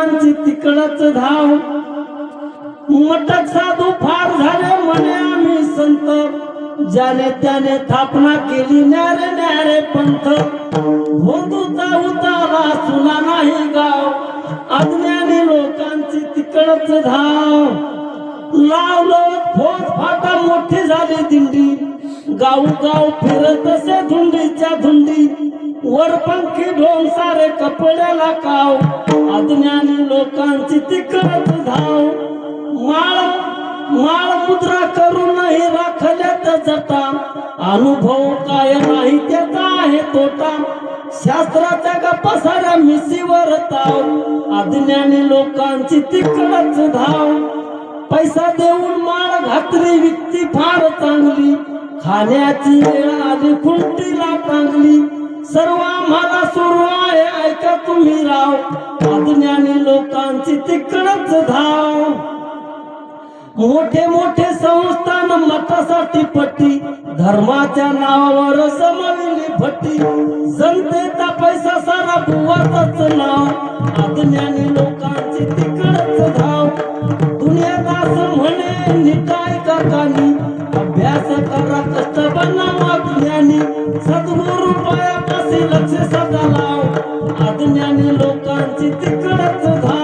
लोकांची तिकडच धाव मटक साधू फार झाले म्हणे आम्ही संत ज्याने त्याने स्थापना केली न्यारे न्यारे पंथ होंदूचा उतारा सुना नाही गाव अज्ञानी लोकांची तिकडच धाव लावलो फौज फाटा मोठी झाली दिंडी गाव गाव फिरत असे धुंडीच्या धुंडी वरपंखी ढोंग सारे कपड्याला काव अज्ञानी लोकांची तिकडच धाव माळ माळ मुद्रा करूनही राखल्यात जटा अनुभव काय नाही त्याचा आहे तोटा शास्त्राच्या गप्पा साऱ्या मिशीवर ताव अज्ञानी लोकांची तिकडच धाव पैसा देऊन माळ घातली व्यक्ती फार चांगली खाण्याची वेळ आली खुंटीला टांगली सर्व आम्हाला सुरू आहे ऐका तुम्ही राव अज्ञानी लोकांची तिकडच धाव मोठे मोठे संस्थान मतासाठी पट्टी धर्माच्या नावावर समविली भट्टी जनतेचा पैसा सारा बुवाच नाव अज्ञानी लोकांची तिकडच धाव दुनियादास म्हणे निटाय काकानी अभ्यास करा कष्ट बना ज्ञानी सद्गुरु पायापाशी लक्ष सदा लाव अज्ञानी लोकांची तिकडच धाव